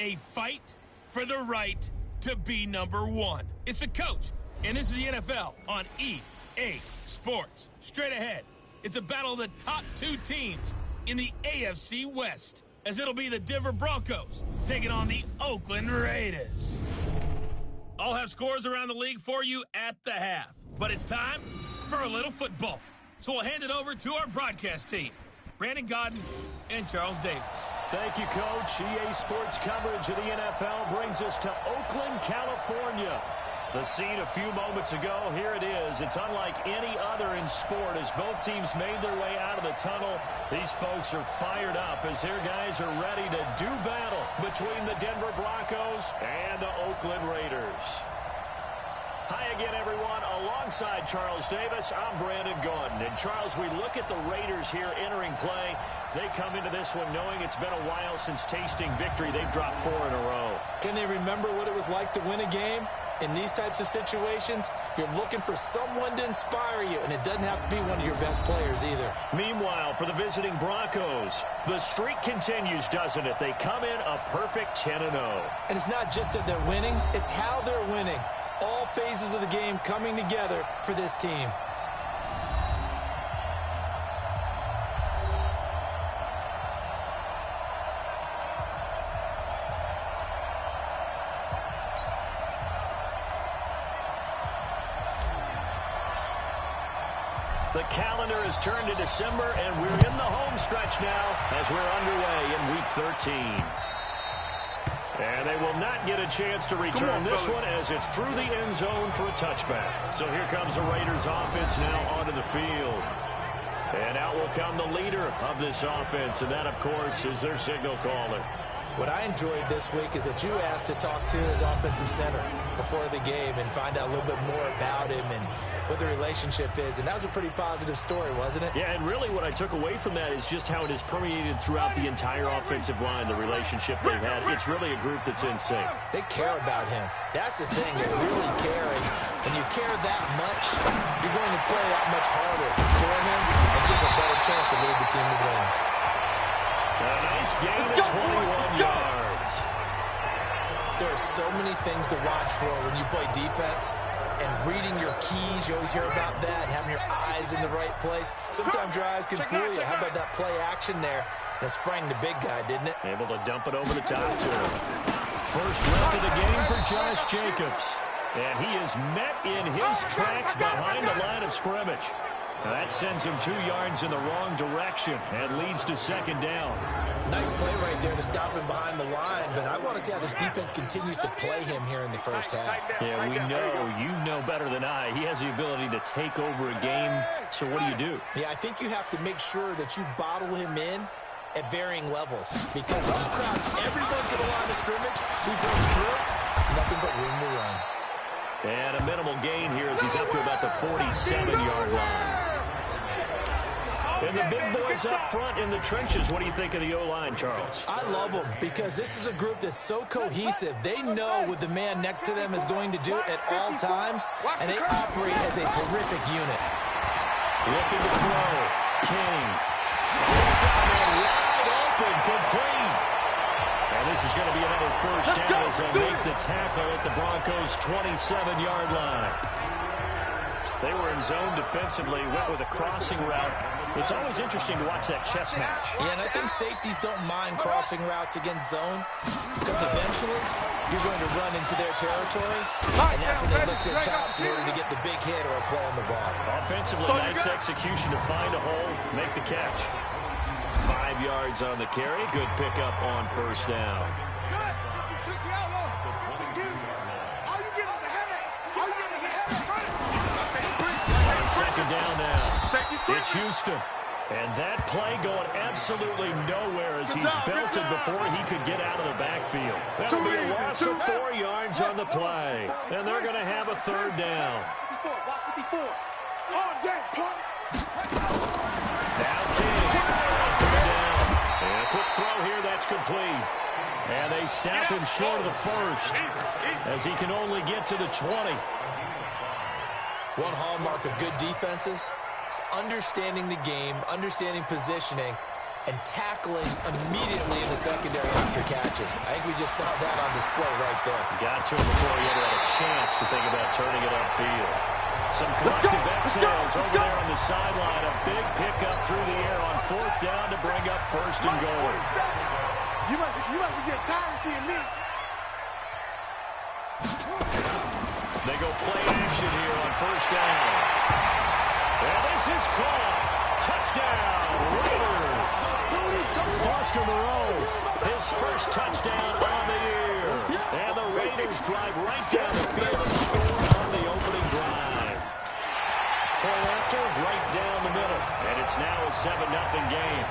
A fight for the right to be number one. It's the coach, and this is the NFL on EA Sports. Straight ahead, it's a battle of the top two teams in the AFC West, as it'll be the Denver Broncos taking on the Oakland Raiders. I'll have scores around the league for you at the half, but it's time for a little football. So we'll hand it over to our broadcast team, Brandon Godden and Charles Davis. Thank you, Coach. EA Sports coverage of the NFL brings us to Oakland, California. The scene a few moments ago, here it is. It's unlike any other in sport as both teams made their way out of the tunnel. These folks are fired up as their guys are ready to do battle between the Denver Broncos and the Oakland Raiders. Hi again, everyone. Alongside Charles Davis, I'm Brandon Gaudin. And Charles, we look at the Raiders here entering play. They come into this one knowing it's been a while since tasting victory. They've dropped 4 in a row. Can they remember what it was like to win a game? In these types of situations, you're looking for someone to inspire you, and it doesn't have to be one of your best players either. Meanwhile, for the visiting Broncos, the streak continues, doesn't it? They come in a perfect 10-0. And it's not just that they're winning, it's how they're winning. All phases of the game coming together for this team. The calendar has turned to December, and we're in the home stretch now as we're underway in Week 13. And they will not get a chance to return this one as it's through the end zone for a touchback. So here comes the Raiders offense now onto the field. And out will come the leader of this offense, and that, of course, is their signal caller. What I enjoyed this week is that you asked to talk to his offensive center before the game and find out a little bit more about him and what the relationship is. And that was a pretty positive story, wasn't it? Yeah, and really what I took away from that is just how it is permeated throughout the entire offensive line, the relationship they've had. It's really a group that's in sync. They care about him. That's the thing. They really care. And when you care that much, you're going to play that much harder for him and give a better chance to lead the team to wins. A nice gain of 21 yards. There are so many things to watch for when you play defense. And reading your keys, you always hear about that, and having your eyes in the right place. Sometimes your eyes can fool you. How about that play action there? And it sprang the big guy, didn't it? Able to dump it over the top to him. First rep of the game for Josh Jacobs. And he is met in his tracks behind the line of scrimmage. Now that sends him 2 yards in the wrong direction and leads to second down. Nice play right there to stop him behind the line, but I want to see how this defense continues to play him here in the first half. Yeah, we know, you know better than I, he has the ability to take over a game, so what do? Yeah, I think you have to make sure that you bottle him in at varying levels, because if you crowd everyone to the line of scrimmage, if he breaks through, there's nothing but room to run. And a minimal gain here as he's up to about the 47-yard line. And the big boys up front in the trenches. What do you think of the O-line, Charles? I love them because this is a group that's so cohesive. They know what the man next to them is going to do at all times, and they operate as a terrific unit. Looking to throw. King. He's got him wide open, complete. And this is going to be another first down as they make the tackle at the Broncos' 27-yard line. They were in zone defensively, went with a crossing route. It's always interesting to watch that chess match. Yeah, and I think safeties don't mind crossing routes against zone because eventually you're going to run into their territory, and that's when they lift their chops in order to get the big hit or a play on the ball. Offensively, nice execution to find a hole, make the catch. 5 yards on the carry. Good pickup on first down. Second down now. It's Houston. And that play going absolutely nowhere as he's belted before he could get out of the backfield. That'll be a loss of 4 yards on the play. And they're going to have a third down. Now King. Third down. And a quick throw here. That's complete. And they snap him short of the first as he can only get to the 20. One hallmark of good defenses is understanding the game, understanding positioning, and tackling immediately in the secondary after catches. I think we just saw that on display right there. Got to him before he ever had a chance to think about turning it upfield. Some collective exhales over there on the sideline. A big pickup through the air on 4th down to bring up 1st and goal. You must be getting tired of seeing me. They go play action here on 1st down. And this is caught. Touchdown, Raiders. Foster Moreau, his first touchdown on the year. And the Raiders drive right down the field and score on the opening drive. Point after, right down the middle. And it's now a 7-0 game.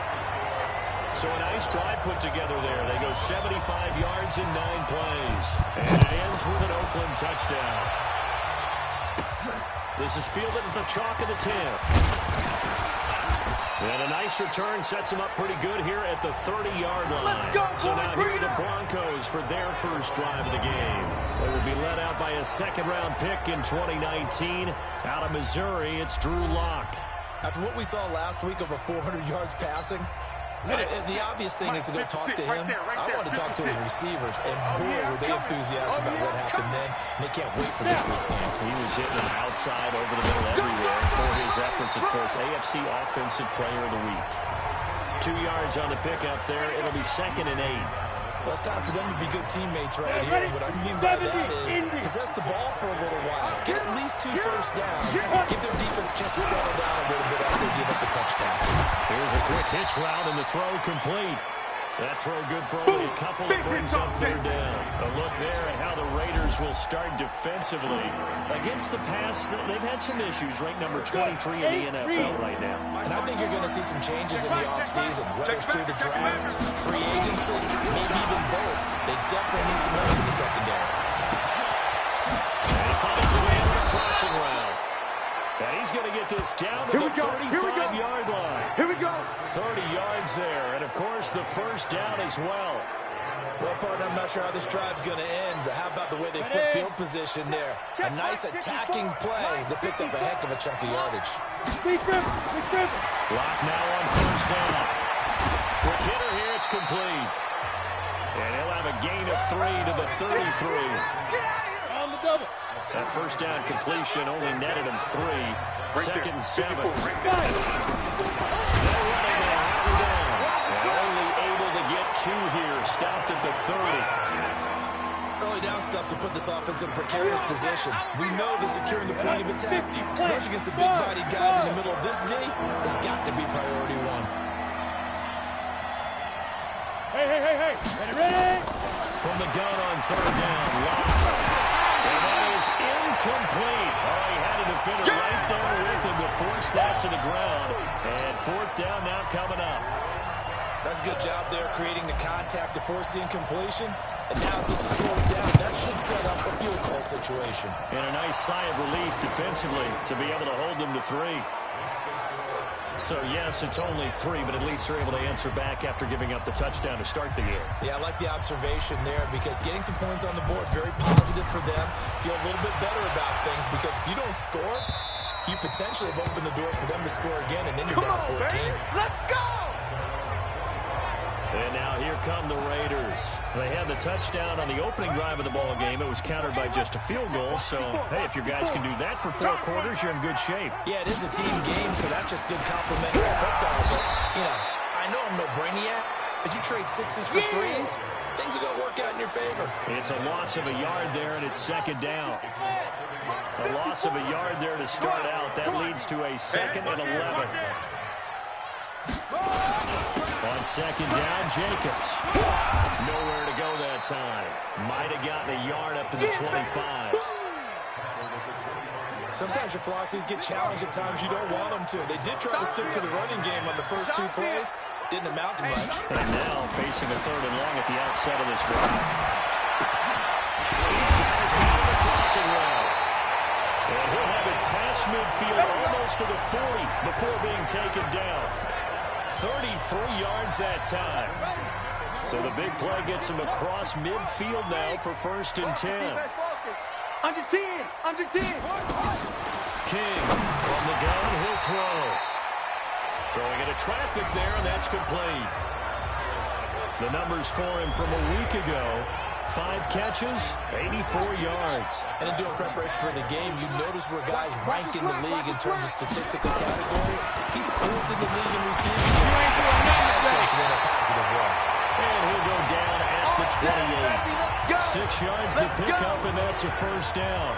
So a nice drive put together there. They go 75 yards in 9 plays. And it ends with an Oakland touchdown. This is fielded at the chalk of the 10. And a nice return sets them up pretty good here at the 30-yard line. Let's go, so now here are Freedom! the Broncos for their first drive of the game. They will be led out by a second-round pick in 2019. Out of Missouri, it's Drew Lock. After what we saw last week, over 400 yards passing, the obvious thing is to go talk to him. I want to talk to his receivers, and boy, were they enthusiastic about what happened then, and they can't wait for this week's game. He was hitting them outside, over the middle, everywhere for his efforts, of course. AFC Offensive Player of the Week. 2 yards on the pickup there. It'll be 2nd and 8. Well, it's time for them to be good teammates right here. What I mean by that is possess the ball for a little while. Get at least 2 first downs. Give their defense a chance to settle down a little bit after they give up a touchdown. Here's a quick hitch route and the throw complete. That throw good for only a couple. It brings up 3rd down. A look there at how the Raiders will start defensively. Against the pass, they've had some issues. Ranked number 23 in the NFL right now. And I think you're going to see some changes in the offseason, whether it's through the draft, free agency, maybe even both. They definitely need some help in the secondary. And he finds a way on the crossing route. And he's going to get this down to the 35-yard line. Here we go. 30 yards there. And, of course, the first down as well. Well, partner, I'm not sure how this drive's going to end, but how about the way they flip field position there? A nice attacking play that picked up a heck of a chunk of yardage. Lock now on 1st down. Quick hitter here, it's complete. And he'll have a gain of 3 to the 33. On the double. That 1st down completion only netted him 3. 2nd and 7. They're running now, down. And only able to get 2 here. Stopped at the 30. Early down stuff to put this offense in a precarious position. We know that securing the point of attack, especially against the big-bodied guys in the middle of this D, has got to be priority 1. Hey. Ready? From the gun on 3rd down. Lock. And that is incomplete. Oh, he had a defender right there with him to force that to the ground. And 4th down now coming up. That's a good job there creating the contact to force the incompletion. And now since it's 4th down, that should set up a field goal situation. And a nice sigh of relief defensively to be able to hold them to 3. So, yes, it's only 3, but at least they're able to answer back after giving up the touchdown to start the game. Yeah, I like the observation there because getting some points on the board, very positive for them. Feel a little bit better about things because if you don't score, you potentially have opened the door for them to score again, and then you're down 14. Baby. Let's go! And now here come the Raiders. They had the touchdown on the opening drive of the ball game. It was countered by just a field goal. So, hey, if your guys can do that for 4 quarters, you're in good shape. Yeah, it is a team game, so that's just good complimentary football. But, I know I'm no brainiac, but you trade 6s for 3s, things are going to work out in your favor. It's a loss of a yard there, and it's 2nd down. A loss of a yard there to start out. That leads to a 2nd and 11. On 2nd down, Jacobs. Nowhere to go that time. Might have gotten a yard up to the 25. Sometimes your philosophies get challenged at times you don't want them to. They did try to stick to the running game on the first 2 plays. Didn't amount to much. And now facing a 3rd and long at the outset of this drive. These guys are the crossing route. And he'll have it past midfield almost to the 40 before being taken down. 33 yards that time. So the big play gets him across midfield now for 1st and 10. Under 10. King from the gun, he'll throw. Throwing into traffic there, and that's complete. The numbers for him from a week ago: 5 catches, 84 yards. And in doing preparation for the game, you notice where guys rank in the league in terms of statistical categories. He's 4th in the league in receiving yards. Attention in a positive way. And he'll go down at the 28. 6 yards to pick up, and that's a first down.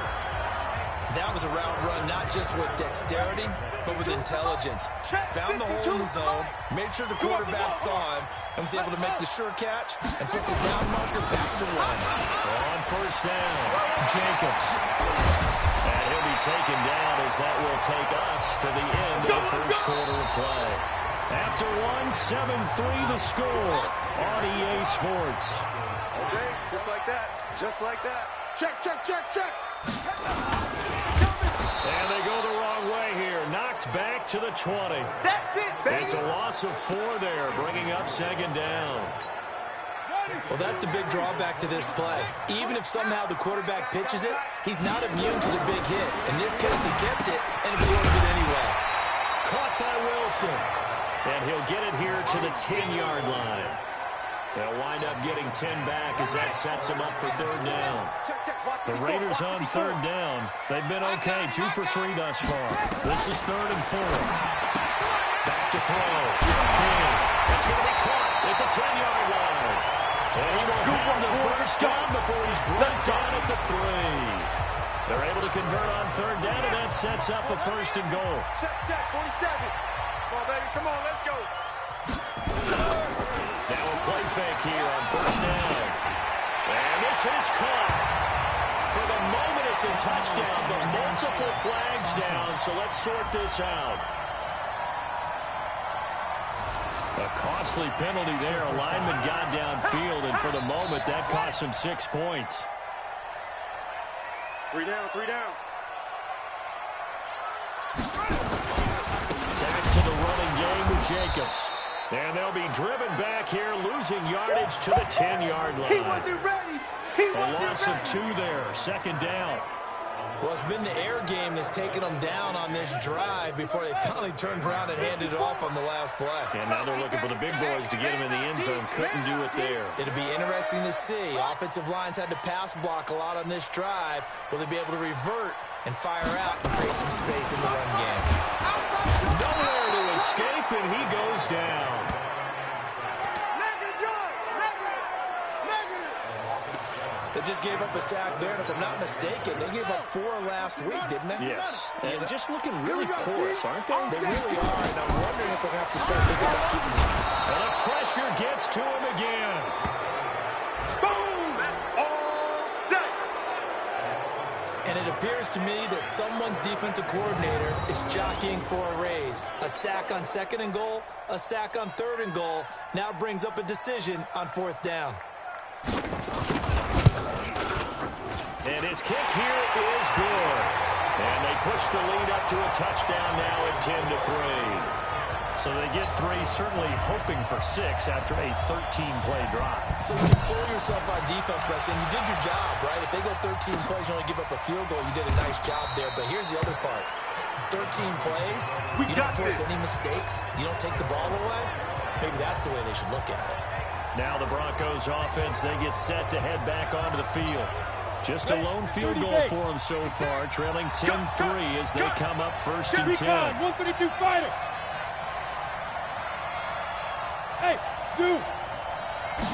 That was a route run not just with dexterity, but with intelligence. Found the hole in the zone, made sure the quarterback saw him, and was able to make the sure catch and put the down marker back to run. On first down, Jacobs. And he'll be taken down as that will take us to the end of the first quarter of play. After 7-3 the score on EA Sports. Okay, just like that. Just like that. Check, check, check, check. And they go the wrong way here. Knocked back to the 20. That's it, baby. It's a loss of 4 there, bringing up second down. Well, that's the big drawback to this play. Even if somehow the quarterback pitches it, he's not immune to the big hit. In this case, he kept it and absorbed it anyway. Caught by Wilson. And he'll get it here to the 10-yard line. They'll wind up getting 10 back as that sets him up for third down. The Raiders on third down. They've been okay, 2 for 3 thus far. This is 3rd and 4. Back to throw. King. That's going to be caught at the 10-yard line. And he will have the first down before he's brought down at the 3. They're able to convert on third down, and that sets up a 1st and goal. Check, check, 47. Come on, baby. Come on, let's go. Now a play fake here on first down. And this is caught. For the moment, it's a touchdown, but multiple flags down, so let's sort this out. A costly penalty there. A lineman got downfield, and for the moment, that cost him 6 points. 3 down, 3 down. Back to the running game with Jacobs. And they'll be driven back here, losing yardage to the 10-yard line. He wasn't ready. He wasn't A loss ready. of 2 there, second down. Well, it's been the air game that's taken them down on this drive before they finally turned around and handed it off on the last play. And now they're looking for the big boys to get him in the end zone. Couldn't do it there. It'll be interesting to see. Offensive lines had to pass block a lot on this drive. Will they be able to revert and fire out and create some space in the run game? Nowhere to escape, and he goes down. They just gave up a sack there, and if I'm not mistaken, they gave up 4 last week, didn't they? Yes, and just looking really porous, aren't they? They really are, and I'm wondering if we're going to have to start thinking about keeping them. And the pressure gets to him again. Boom! All day. And it appears to me that someone's defensive coordinator is jockeying for a raise. A sack on 2nd and goal, a sack on 3rd and goal, now brings up a decision on 4th down. And his kick here is good. And they push the lead up to a touchdown now at 10-3. So they get 3, certainly hoping for 6 after a 13-play drive. So you console yourself on defense by saying you did your job, right? If they go 13 plays, you only give up a field goal, you did a nice job there. But here's the other part. 13 plays, you don't force any mistakes, you don't take the ball away. Maybe that's the way they should look at it. Now the Broncos offense, they get set to head back onto the field. Just a lone field goal for them so far, trailing 10-3 as they come up 1st and 10. 152 fighter. Hey, shoot.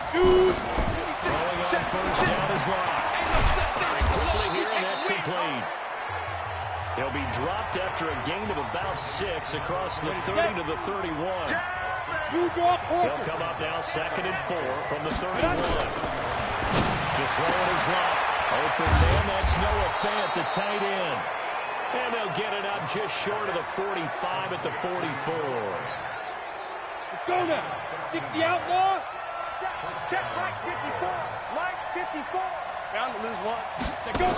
Shoot. Throwing on first down is locked. Firing quickly here, and that's complete. He'll be dropped after a gain of about 6 across the 30 to the 31. He'll come up now 2nd and 4 from the 31. To throw it is locked. Open man, that's Noah Fant, the tight end. And they'll get it up just short of the 45 at the 44. Let's go now. 60 out now. Check right 54. Right 54. Bound to lose 1. Say go.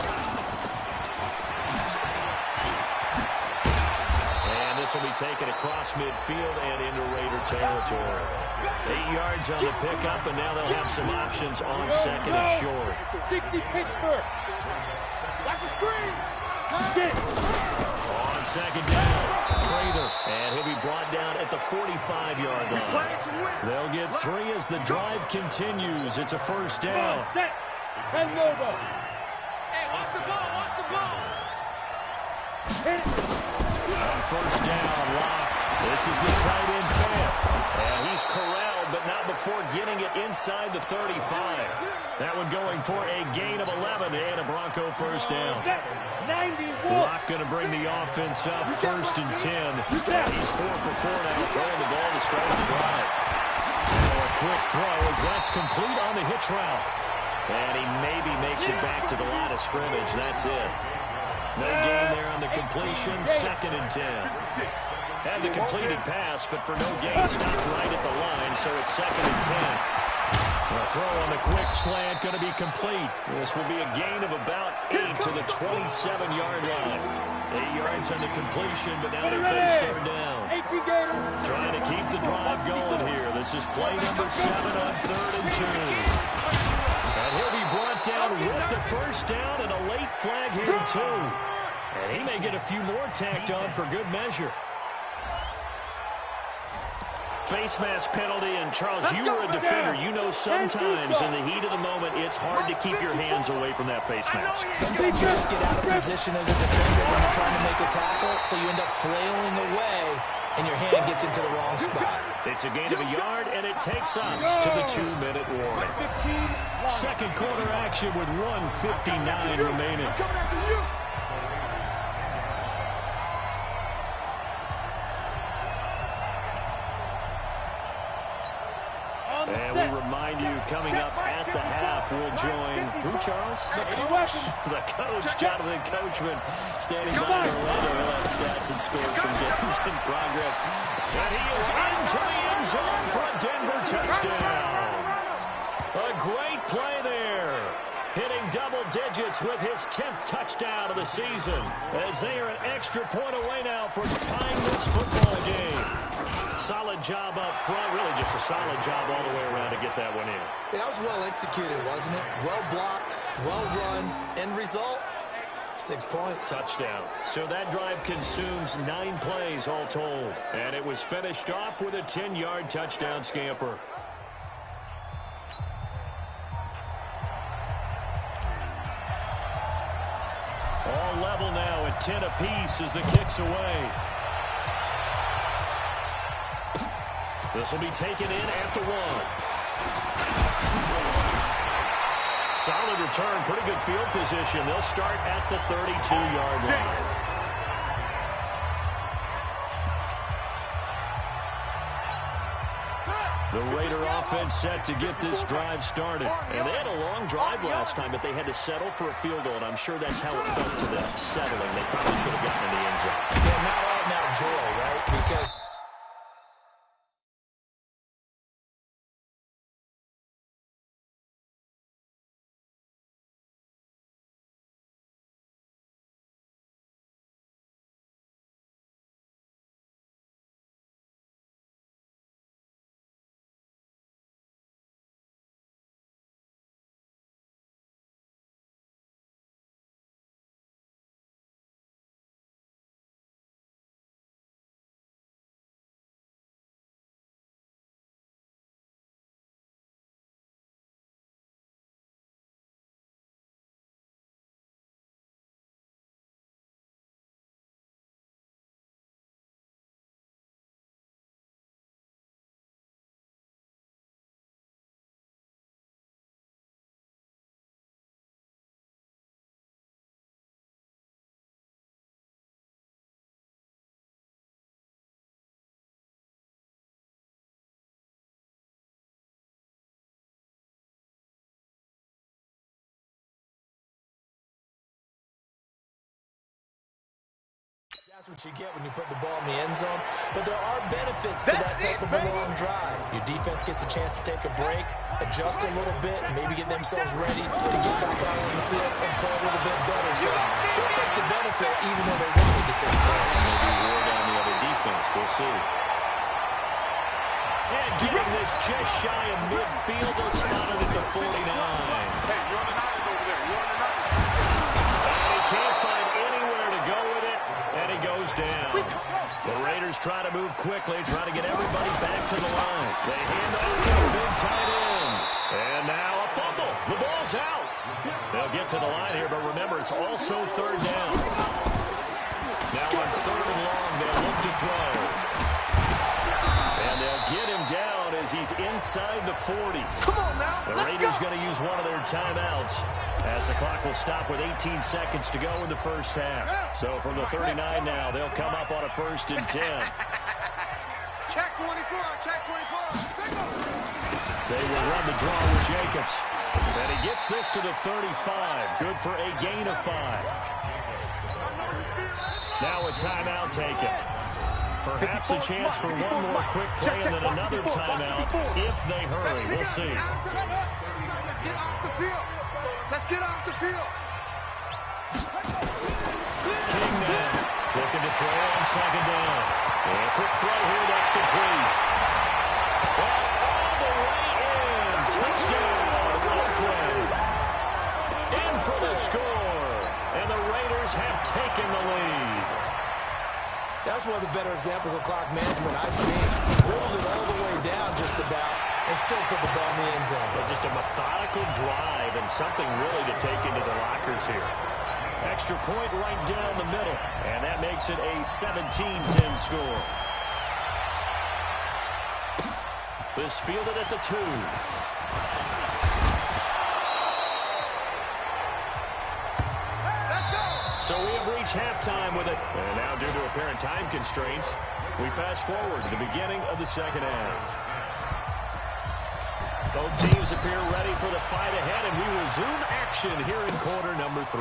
And this will be taken across midfield and into Raider territory. 8 yards on the pickup, and now they'll have some options on 2nd and short. 60 Pittsburgh. Watch the screen. Get. On 2nd down, Prater, and he'll be brought down at the 42. 35-yard line. They'll get 3 as the drive continues. It's a first down. Set. 10 logo. Hey, watch the ball. Watch the ball. Hit it. On first down, Locke. This is the tight end fan. And he's corralled, but not before getting it inside the 35. That one going for a gain of 11 and a Bronco first down. 91. Locke going to bring the offense up first and 10. And he's 4 for 4 now, throwing the ball to start the drive. Now a quick throw as that's complete on the hitch route. And he maybe makes it back to the line of scrimmage. That's it. No gain there on the completion. 2nd and 10. Had the completed pass, but for no gain, stopped right at the line, so it's 2nd and 10. A throw on the quick slant going to be complete. This will be a gain of about 8 to the 27-yard line. 8 yards on the completion, but now they're faced third down. Trying to keep the drive going here. This is play number 7 on 3rd and 2. And he'll be brought down with the first down and a late flag here, too. And he may get a few more tacked on for good measure. Face mask penalty, and Charles, you were a defender. You know sometimes in the heat of the moment, it's hard to keep your hands away from that face mask. Sometimes you just get out of position as a defender when you're trying to make a tackle, so you end up flailing away, and your hand gets into the wrong spot. It's a gain of a yard, and it takes us to the 2-minute warning. Second quarter action with 1:59 remaining. And we remind you, coming up at the half, we'll join, who, Charles? The coach. The coach, Jonathan Coachman, standing by in Orlando. He'll have stats and scores from games in progress. And he is into the end zone for a Denver touchdown. A great play there. Hitting double digits with his 10th touchdown of the season, as they are an extra point away now from tying this football game. Solid job up front, really just a solid job all the way around to get that one in. That was well executed, wasn't it? Well blocked, well run. End result, 6 points. Touchdown. So that drive consumes 9 plays all told. And it was finished off with a 10-yard touchdown scamper. All level now at 10 apiece as the kick's away. This will be taken in at the 1. Solid return, pretty good field position. They'll start at the 32-yard line. The Raider offense set to get this drive started. And they had a long drive last time, but they had to settle for a field goal, and I'm sure that's how it felt to them, settling. They probably should have gotten in the end zone. Yeah, not all now joy, right? Because that's what you get when you put the ball in the end zone. But there are benefits to that type of a long drive. Your defense gets a chance to take a break, adjust a little bit, maybe get themselves ready to get back out on the field and play a little bit better. So they'll take the benefit even though they wanted the 6 points. Maybe war down the other defense. We'll see. And getting this just shy of midfield, they'll spot it at the 49. Hey, you're on the 9 over there. You're on the 9. And he can't find anywhere to go with it, and he goes down. The Raiders try to move quickly, try to get everybody back to the line. They hand off to the big tight end. And now a fumble. The ball's out. They'll get to the line here, but remember, it's also third down. Now on third and long, they'll look to throw. And they'll get him down as he's inside the 40. Come on now. The Raiders going to use one of their timeouts as the clock will stop with 18 seconds to go in the first half. So from the 39 now, they'll come up on a 1st and 10. Check 24, check 24. They will run the draw with Jacobs. And he gets this to the 35. Good for a gain of 5. Now a timeout taken. Perhaps a chance for one more quick play and then another timeout if they hurry. We'll see. Let's get off the field. Let's get off the field. King now looking to throw on 2nd down. And a quick throw here, that's complete. Well, all the way in. Touchdown, Oakland. In for the score. And the Raiders have taken the lead. That's one of the better examples of clock management I've seen. Whittled it all the way down just about and still put the ball in the end zone. But just a methodical drive and something really to take into the lockers here. Extra point right down the middle. And that makes it a 17-10 score. This fielded at the 2. So we have reached halftime with it. And now, due to apparent time constraints, we fast forward to the beginning of the second half. Both teams appear ready for the fight ahead, and we resume action here in quarter number 3.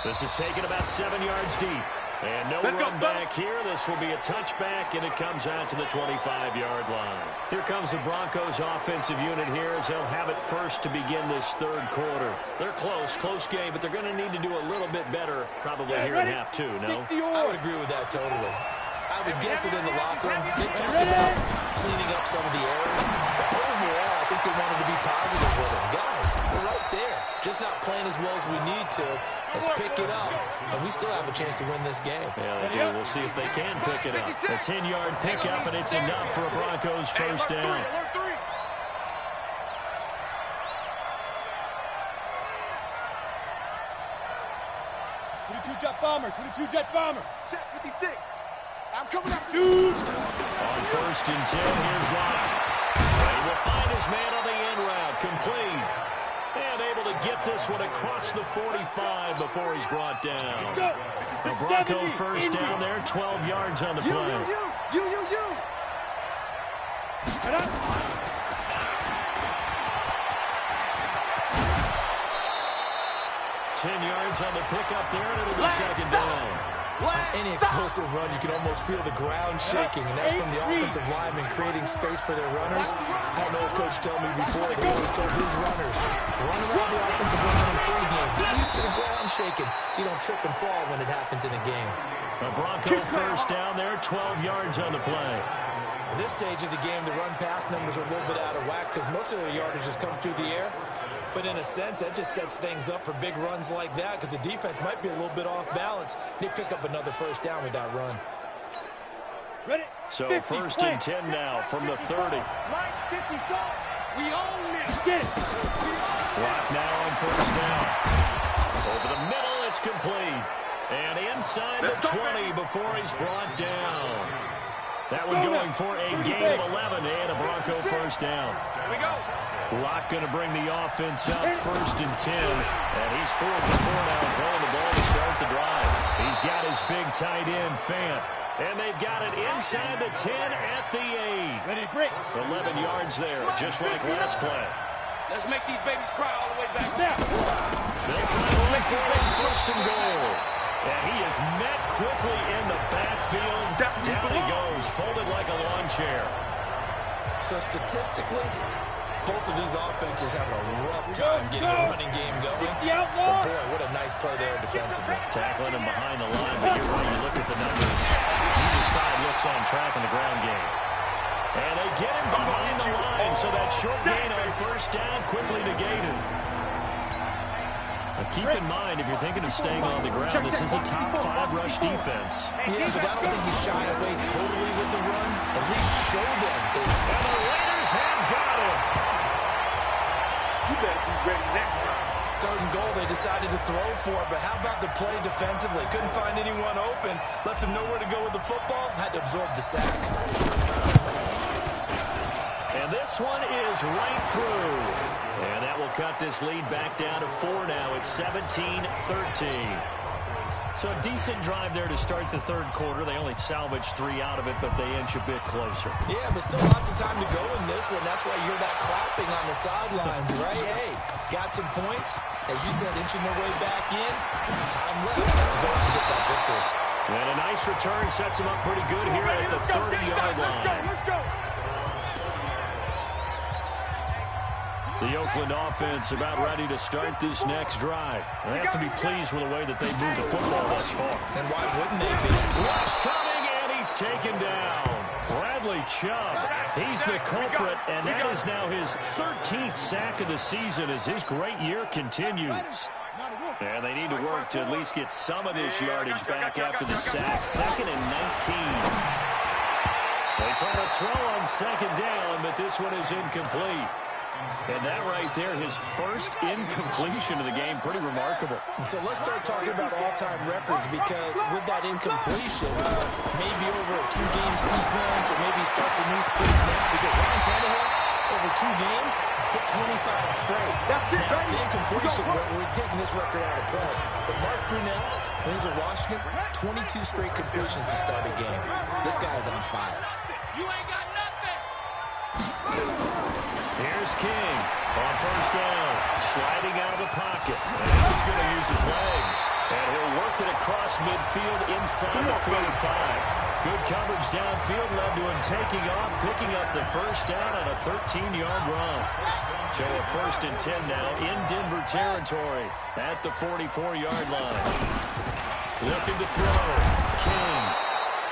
This is taken about 7 yards deep. And no run back here. This will be a touchback, and it comes out to the 25-yard line. Here comes the Broncos offensive unit here as they'll have it first to begin this third quarter. They're close game, but they're going to need to do a little bit better probably here in half 2, no? I would agree with that totally. I would guess it in the locker room. They talked about cleaning up some of the errors. But overall, I think they wanted to be positive with them. Guys, we're right there. Just not playing as well as we need to. Let's pick it up. And we still have a chance to win this game. Yeah, they do. We'll see if they can pick it up. A 10-yard pickup, and it's enough for a Broncos first down. Jet bomber, 22 jet bomber. Check 56. I'm coming up. Shoot. On 1st and 10, here's Locke. He will find his man on the end route, complete. And able to get this one across the 45 before he's brought down. The Bronco first down there, 12 yards on the play. You. 10 yards on the pickup there, and it'll be 2nd down. Any explosive run, you can almost feel the ground shaking, and that's from the offensive linemen creating space for their runners. I don't know what Coach told me before. He always told his runners, run around the offensive line in pregame. Get used to the ground shaking so you don't trip and fall when it happens in a game. The Bronco first down there, 12 yards on the play. At this stage of the game, the run-pass numbers are a little bit out of whack because most of the yardage has come through the air. But in a sense, that just sets things up for big runs like that because the defense might be a little bit off balance. They pick up another first down with that run. Ready? So 50, 1st and 10 now from the 30. Mike 54. We own this. Get it. Lock now on 1st down. Over the middle, it's complete. And inside the 20 before he's brought down. That one going for a gain of 11 and a Bronco first down. Here we go. Locke going to bring the offense up 1st and 10. And he's 4th and 4 now, throwing the ball to start the drive. He's got his big tight end, Fant. And they've got it inside the 10 at the 8. Ready to break. 11 yards there, just like last play. Let's make these babies cry all the way back there. They'll try to look for a 1st and goal. And he is met quickly in the backfield. Down he goes, folded like a lawn chair. So statistically, both of these offenses have a rough time getting a running game going. But boy, what a nice play there defensively. Tackling him behind the line, but you're right, you look at the numbers. Either side looks on track in the ground game. And they get him behind the line, so that short gain on 1st down quickly negated. Keep in mind, if you're thinking of staying on the ground, this is a top 5 rush defense. Yeah, but I don't think he shied away totally with the run. At least show them. And the Raiders have got him. You better be ready next time. 3rd and goal, they decided to throw for it, but how about the play defensively? Couldn't find anyone open. Left him nowhere to go with the football. Had to absorb the sack. And this one is right through. And that will cut this lead back down to 4 now. It's 17-13. So a decent drive there to start the 3rd quarter. They only salvaged 3 out of it, but they inch a bit closer. Yeah, but still lots of time to go in this one. That's why you hear that clapping on the sidelines, right? Hey, got some points. As you said, inching their way back in. Time left to go out and get that victory. And a nice return sets them up pretty good here at the 30-yard line. Let's go. The Oakland offense about ready to start this next drive. They have to be pleased with the way that they've moved the football thus far. And why wouldn't they be? Rush coming, and he's taken down. Bradley Chubb, he's the culprit, and that is now his 13th sack of the season as his great year continues. And they need to work to at least get some of this yardage back after the sack. 2nd and 19. They try to throw on 2nd down, but this one is incomplete. And that right there, his first incompletion of the game, pretty remarkable. So let's start talking about all-time records, because with that incompletion, maybe over a 2-game sequence, or maybe he starts a new streak now, because Ryan Tannehill, over 2 games, hit 25 straight. That's it, now, baby. the incompletion, we're taking this record out of play. But Mark Brunell, when he's in Washington, 22 straight completions to start a game. This guy is on fire. You ain't got nothing. Here's King on 1st down, sliding out of the pocket. And he's going to use his legs. And he'll work it across midfield inside the 45. Good coverage downfield led to him taking off, picking up the 1st down on a 13-yard run. So a 1st and 10 now in Denver territory at the 44-yard line. Looking to throw. King.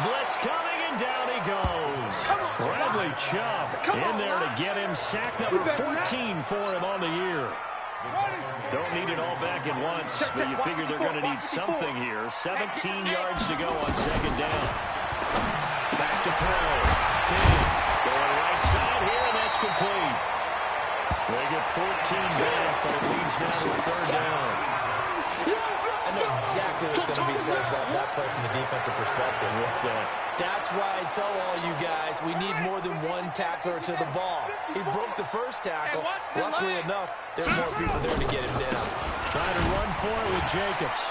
Blitz coming, and down he goes. Bradley Chubb in there to get him. Sack number 14 for him on the year. Don't need it all back at once, but you figure they're going to need something here. 17 yards to go on 2nd down. Back to throw. King going right side here, and that's complete. They get 14 back, but it leads now to a 3rd down. I know exactly what's going to be said about that play from the defensive perspective. What's that? That's why I tell all you guys, we need more than one tackler to the ball. He broke the 1st tackle. Luckily enough, there are more people there to get him down. Trying to run for it with Jacobs.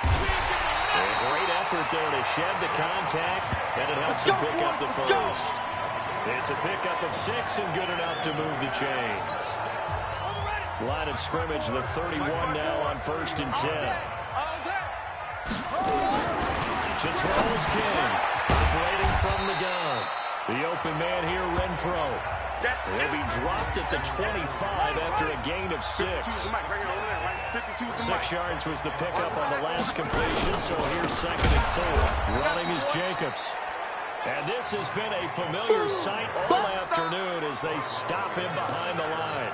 A great effort there to shed the contact, and it helps him pick up the 1st. It's a pickup of 6 and good enough to move the chains. Line of scrimmage, the 31 now on 1st and 10. To throw is King, operating from the gun. The open man here, Renfro. He'll be dropped at the 25 after a gain of 6. 6 yards was the pickup on the last completion, so here's 2nd and 4. Running is Jacobs. And this has been a familiar sight all afternoon as they stop him behind the line.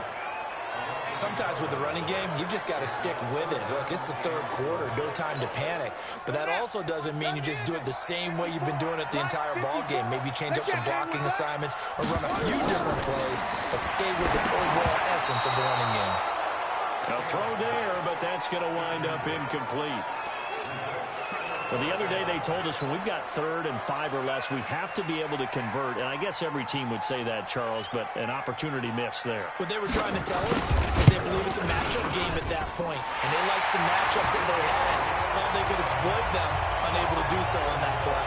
Sometimes with the running game, you've just got to stick with it. Look, it's the 3rd quarter, no time to panic. But that also doesn't mean you just do it the same way you've been doing it the entire ball game. Maybe change up some blocking assignments or run a few different plays, but stay with the overall essence of the running game. A throw there, but that's going to wind up incomplete. Well, the other day they told us when we've got 3rd and 5 or less, we have to be able to convert. And I guess every team would say that, Charles, but an opportunity missed there. What they were trying to tell us is they believe it's a matchup game at that point. And they liked some matchups that they had. Thought they could exploit them, unable to do so on that play.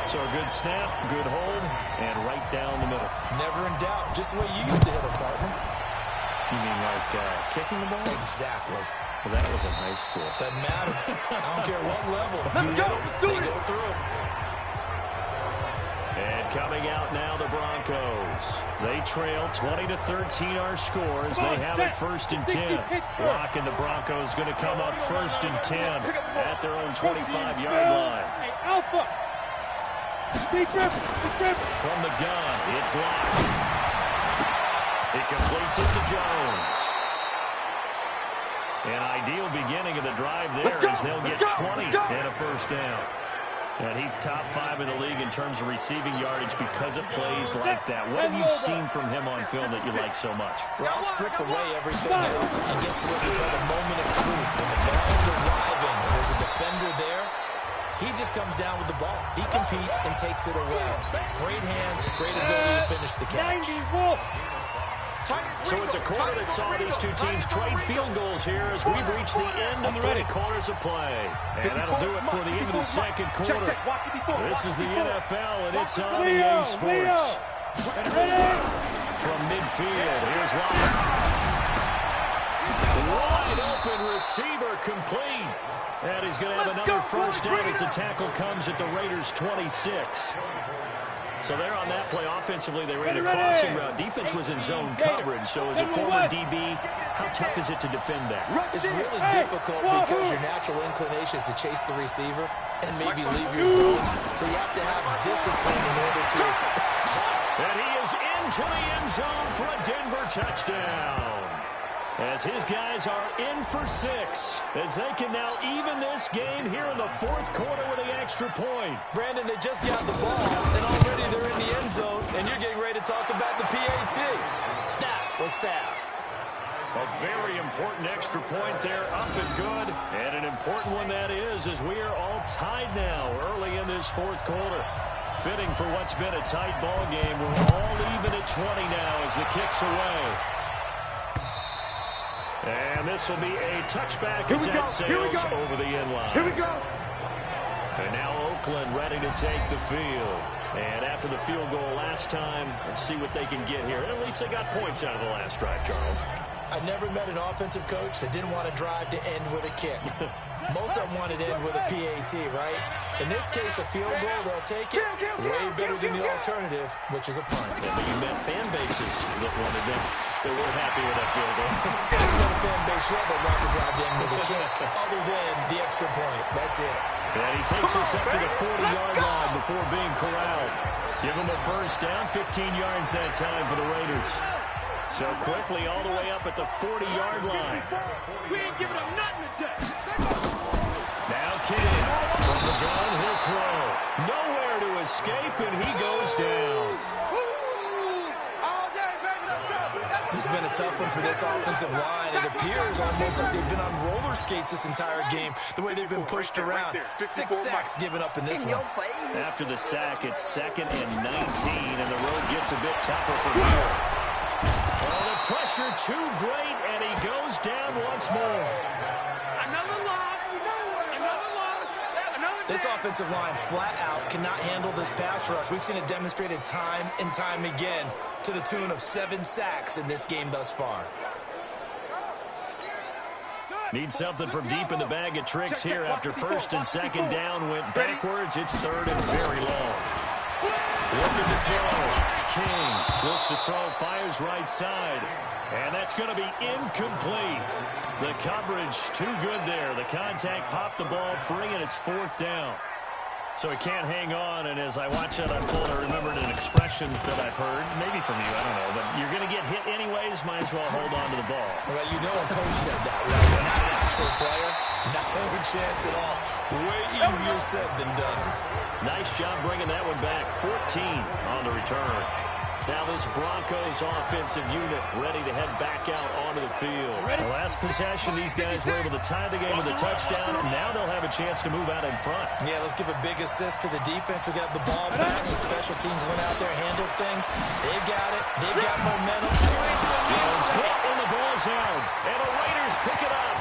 So a good snap, good hold, and right down the middle. Never in doubt. Just the way you used to hit them, partner. You mean like kicking the ball? Exactly. Well, that was in high school. Doesn't matter. I don't care what level. Let's go. They go through. And coming out now, the Broncos. They trail 20-13 our score as they have it 1st and 10. Lock and the Broncos going to come up 1st and 10 at their own 25-yard line. Hey, Alpha. From the gun, it's locked. It completes it to Jones. An ideal beginning of the drive there as they'll get 20 and a first down. And he's top 5 in the league in terms of receiving yardage because it plays like that. What have you seen from him on film that you like so much? Well, I'll strip away everything else and get to what we call the moment of truth. When the ball's arriving and there's a defender there, he just comes down with the ball. He competes and takes it away. Great hands, great ability to finish the catch. So it's a quarter that saw these two teams trade field goals here as we've reached the end of 3 quarters of play. And that'll do it for the end of the second quarter. This is the NFL, and it's on EA Sports. From midfield, here's Lyle. Wide open receiver complete. And he's going to have another first down as the tackle comes at the Raiders' 26. So they're on that play offensively. They ran a crossing route. Defense was in zone coverage. So as a former DB, how tough is it to defend that? It's really difficult because your natural inclination is to chase the receiver and maybe leave your zone. So you have to have discipline in order to... And he is into the end zone for a Denver touchdown. As his guys are in for 6, as they can now even this game here in the fourth quarter with the extra point. Brandon, they just got the ball, and already they're in the end zone, and you're getting ready to talk about the PAT. That was fast. A very important extra point there, up and good, and an important one that is, as we are all tied now early in this fourth quarter. Fitting for what's been a tight ball game. We're all even at 20 now as the kick's away. And this will be a touchback as that sails over the end line. Here we go. And now Oakland ready to take the field. And after the field goal last time, let's see what they can get here. At least they got points out of the last drive, Charles. I never met an offensive coach that didn't want to drive to end with a kick. Most of them wanted to end with a PAT, right? In this case, a field goal, they'll take it. Way better than the alternative, which is a punt. Yeah, but you met fan bases that wanted them. They weren't happy with that field goal. There's no fan base yet that wants to drive to end with a kick, other than the extra point. That's it. And he takes us up to the 40-yard line before being corralled. Give him a first down, 15 yards that time for the Raiders. So quickly all the way up at the 40-yard line. We ain't giving them nothing today. Now King from the gun, he'll throw. Nowhere to escape, and he goes down. This has been a tough one for this offensive line. It appears almost like they've been on roller skates this entire game, the way they've been pushed around. 6 sacks given up in this one. After the sack, it's 2nd and 19, and the road gets a bit tougher from here. Oh, the pressure too great, and he goes down once more. Another loss. Another loss. Another This offensive line flat out cannot handle this pass rush. We've seen it demonstrated time and time again to the tune of 7 sacks in this game thus far. Need something from deep in the bag of tricks here after 1st and 2nd down went backwards. It's 3rd and very long. Looking to throw. King looks to throw, fires right side. And that's going to be incomplete. The coverage too good there. The contact popped the ball free, and it's 4th down. So he can't hang on, and as I watch that unfold, I remembered an expression that I've heard, maybe from you, I don't know, but you're going to get hit anyways, might as well hold on to the ball. Well, you know a coach said that, right? Not an actual player. No chance at all. Way easier said than done. Nice job bringing that one back. 14 on the return. Now this Broncos offensive unit ready to head back out onto the field. The last possession, these guys were able to tie the game with a touchdown, and now they'll have a chance to move out in front. Yeah, let's give a big assist to the defense who got the ball back. The special teams went out there and handled things. They've got it. They've got momentum. Jones hit, and the ball's out. And the Raiders pick it up.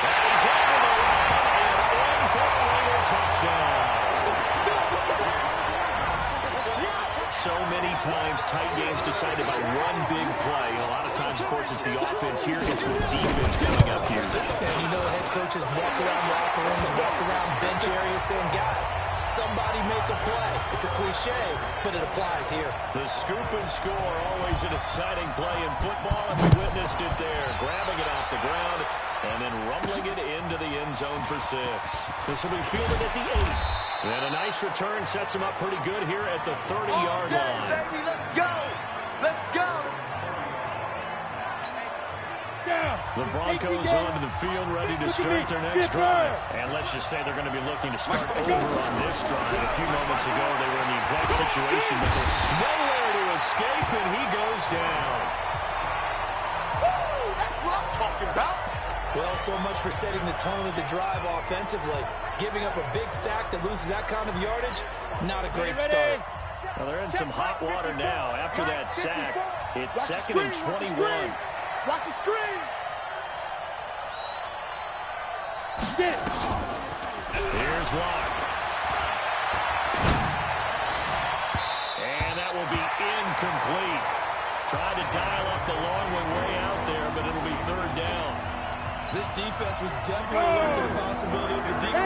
That is over the line, and in for a Raider touchdown. So many times tight games decided by one big play. And a lot of times, of course, it's the offense. Here it's the defense coming up here. And you know head coaches walk around locker rooms, walk around bench areas saying, guys, somebody make a play. It's a cliche, but it applies here. The scoop and score, always an exciting play in football, and we witnessed it there. Grabbing it off the ground and then rumbling it into the end zone for 6. This will be fielded at the 8. And a nice return sets him up pretty good here at the 30-yard line. Baby, let's go. Let's go. The Broncos onto the field ready to start their next drive. And let's just say they're going to be looking to start over on this drive. A few moments ago, they were in the exact situation that they're nowhere to escape, and he goes down. Woo! That's what I'm talking about. Well, so much for setting the tone of the drive offensively. Giving up a big sack that loses that kind of yardage, not a great start. Well, they're in some hot water now. After that sack, it's 2nd and 21. Watch the screen. Get it. Here's Locke. And that will be incomplete. Tried to dial up the long one way out there, but it'll be 3rd down. This defense was definitely alert to the possibility of the deep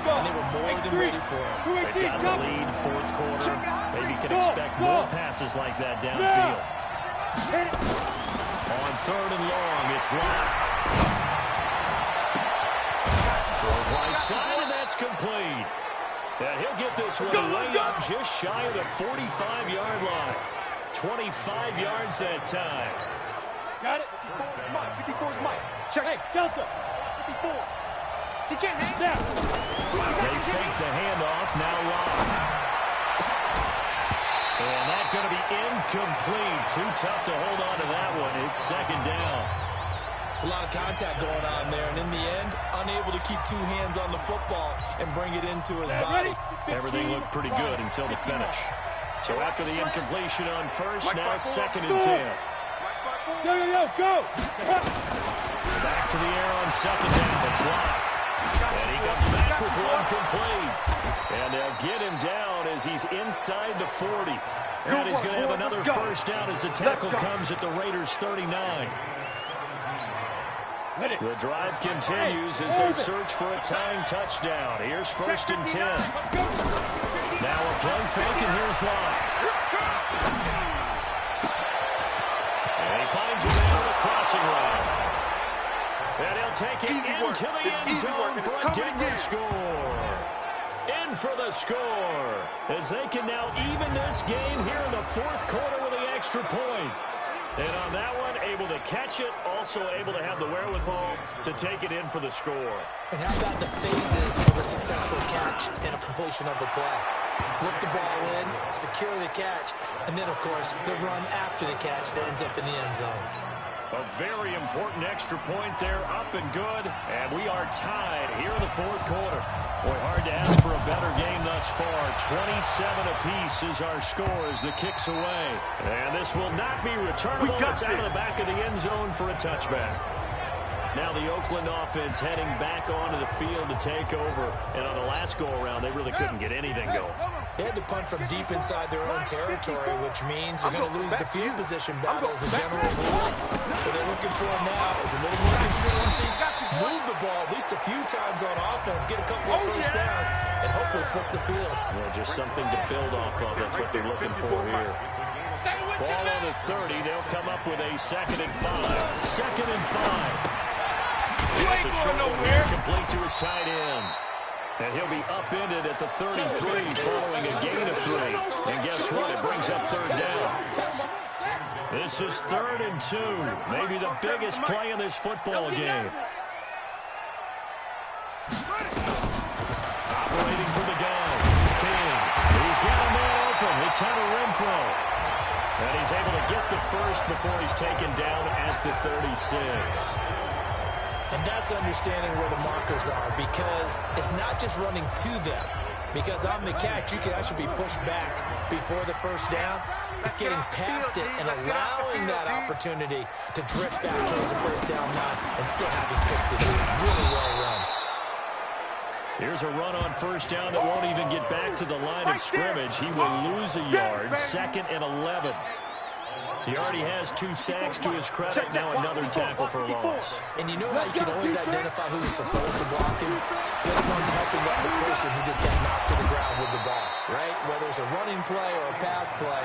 ball, and they were more than ready for it. They've got the lead, 4th quarter. Maybe you can expect more passes like that downfield. On 3rd and long, it's Locke. Throws right side, and that's complete. And he'll get this one way up just shy of the 45-yard line. 25 yards that time. Got it. 54 is Mike. Check. Hey, Delta. 54. He can't hang down. They fake the handoff. Now Locke. And that's going to be incomplete. Too tough to hold on to that one. It's 2nd down. It's a lot of contact going on there, and in the end, unable to keep 2 hands on the football and bring it into his body. Everything looked pretty good until the finish. So after the incompletion on 1st, now 2nd and 10. Go. Back to the air on 2nd down. It's Locke. And he comes back with one complete. And they'll get him down as he's inside the 40. And he's going to have another 1st down as the tackle comes at the Raiders' 39. The drive continues as they search for a tying touchdown. Here's 1st and 10. Now a play fake, and here's Locke. And he finds him there with a crossing route. And he'll take it into the end zone for a Denver score. In for the score, as they can now even this game here in the 4th quarter with the extra point. And on that one, able to catch it, also able to have the wherewithal to take it in for the score. And how about the phases of a successful catch and a completion of a play? Look the ball in, secure the catch, and then, of course, the run after the catch that ends up in the end zone. A very important extra point there, up and good. And we are tied here in the 4th quarter. Boy, hard to ask for a better game thus far. 27 apiece is our score as the kick's away. And this will not be returnable. It's out of the back of the end zone for a touchback. Now the Oakland offense heading back onto the field to take over. And on the last go-around, they really couldn't get anything going. They had to punt from deep inside their own territory, which means they're going to lose the field position battle as a general rule. What they're looking for now is a little more consistency. Move the ball at least a few times on offense, get a couple of 1st downs, and hopefully flip the field. Well, just something to build off of. That's what they're looking for here. Ball on the 30. They'll come up with a 2nd and 5. 2nd and 5. It's a short one complete to his tight end. And he'll be upended at the 33 following a gain of 3. And guess what? It brings up 3rd down. This is 3rd and 2. Maybe the biggest play in this football game. Operating for the gun. King. He's got a man open. It's Hunter Renfrow. And he's able to get the 1st before he's taken down at the 36. And that's understanding where the markers are, because it's not just running to them. Because on the catch, you can actually be pushed back before the 1st down. It's getting past it and allowing that opportunity to drift back towards the 1st down line and still having picked it up. Really well run. Here's a run on 1st down that won't even get back to the line of scrimmage. He will lose a yard. 2nd and 11. He already has 2 sacks to his credit. Now another tackle for loss. And you know how you can always identify who is supposed to block him? They're the ones helping out the person who just got knocked to the ground with the ball, right? Whether it's a running play or a pass play,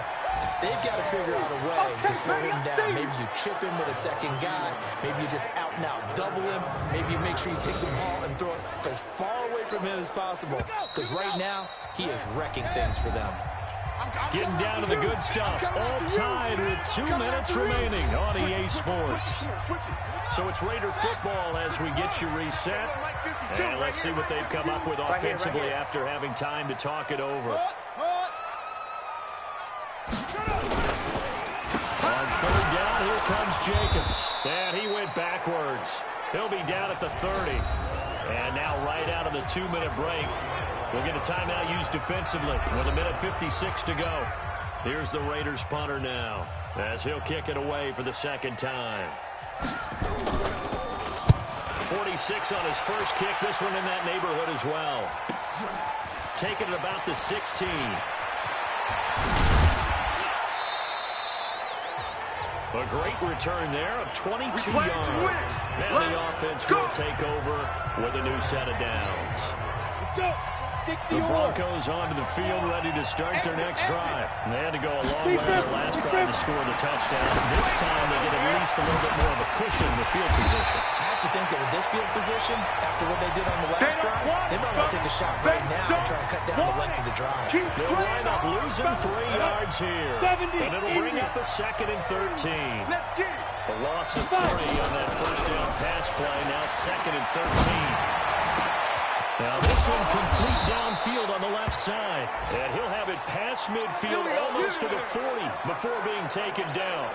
they've got to figure out a way to slow him down. Maybe you chip him with a 2nd guy. Maybe you just out and out double him. Maybe you make sure you take the ball and throw it as far away from him as possible. Because right now, he is wrecking things for them. Getting down to the good stuff. All tied with 2 minutes remaining on EA Sports. So it's Raider football as we get you reset. And let's see what they've come up with offensively after having time to talk it over. On third down, here comes Jacobs. And he went backwards. He'll be down at the 30. And now right out of the 2-minute break, we'll get a timeout used defensively with 1:56 to go. Here's the Raiders punter now as he'll kick it away for the second time. 46 on his first kick. This one in that neighborhood as well. Taking it about the 16. A great return there of 22 yards. Now the offense will take over with a new set of downs. Let's go. The Broncos onto the field, ready to start their next drive. They had to go a long way on their last drive to score the touchdown. This time they get at least a little bit more of a cushion in the field position. I have to think that with this field position, after what they did on the last drive, they might want to take a shot right now and try and cut down the length of the drive. They'll line up losing 3 yards here. And it'll bring up a 2nd and 13. The loss of 3 on that first down pass play. Now 2nd and 13. Now this one complete downfield on the left side. And he'll have it past midfield almost to the 40 before being taken down.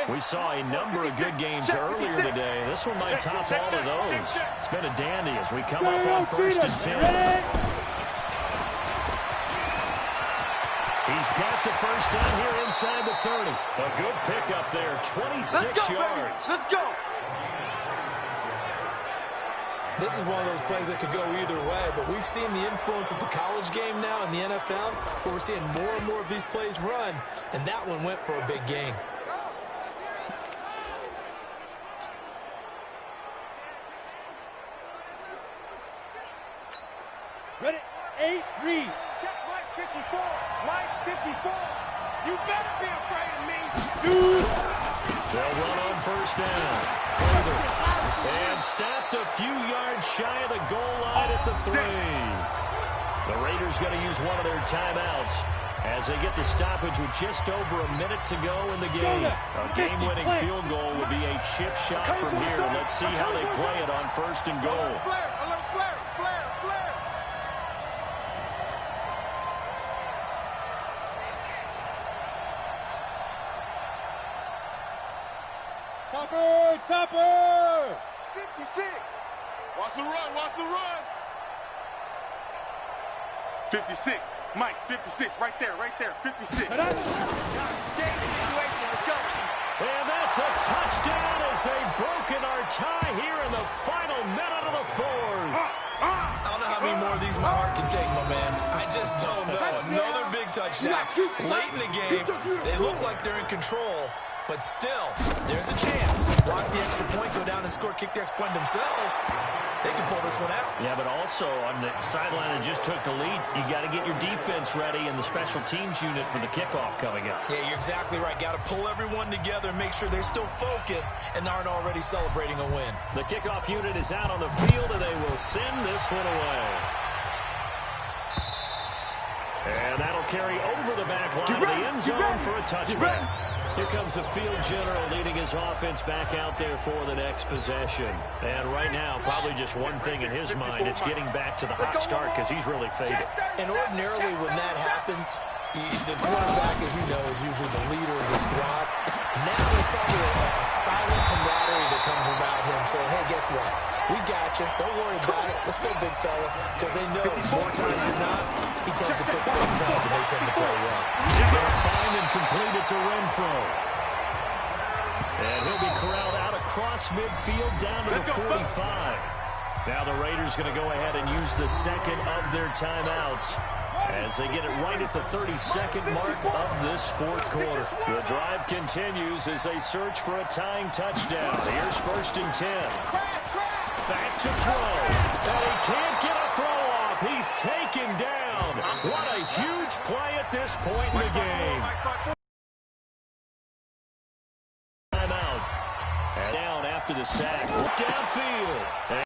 We saw a number of good games earlier today. This one might top all of those. It's been a dandy as we come up on 1st and 10. He's got the first down here inside the 30. A good pickup there, 26 yards. Let's go. This is one of those plays that could go either way, but we've seen the influence of the college game now in the NFL, where we're seeing more and more of these plays run, and that one went for a big gain. Ready? 8, read. Check Mike 54. Mike 54. You better be afraid of me. They'll run on first down. Further. And stopped a few yards shy of the goal line at the 3. The Raiders going to use one of their timeouts as they get the stoppage with just over a minute to go in the game. A game-winning field goal would be a chip shot from here. Let's see how they play it on 1st and goal. Topper! 56. Watch the run, watch the run. 56. Mike, 56. Right there, 56. Escape situation. Let's go. And that's a touchdown as they've broken our tie here in the final minute of the 4th. I don't know how many more of these my heart can take, my man. I just don't know. Another big touchdown. Late in the game, they look like they're in control. But still, there's a chance. Block the extra point, go down and score, kick the extra point themselves. They can pull this one out. Yeah, but also on the sideline that just took the lead, you got to get your defense ready and the special teams unit for the kickoff coming up. Yeah, you're exactly right. Got to pull everyone together and make sure they're still focused and aren't already celebrating a win. The kickoff unit is out on the field, and they will send this one away. And that'll carry over the back line of the end zone for a touchback. Here comes the field general leading his offense back out there for the next possession. And right now, probably just one thing in his mind. It's getting back to the hot start because he's really faded. And ordinarily when that happens, the quarterback, as you know, is usually the leader of the squad. Now there's probably a silent camaraderie that comes about him saying, hey, guess what? We got you. Don't worry about it. Let's go, big fella. Because they know more times than not, he tends to pick things up and they tend to play well. He's going to find and complete it to Renfro. And he'll be corralled out across midfield down to the 45. Now the Raiders going to go ahead and use the second of their timeouts as they get it right at the 32nd mark of this 4th quarter. The drive continues as they search for a tying touchdown. Here's 1st and 10. Back to throw. And he can't get a throw off. He's taken down. What a huge play at this point in the game. Timeout. And down after the sack. Downfield.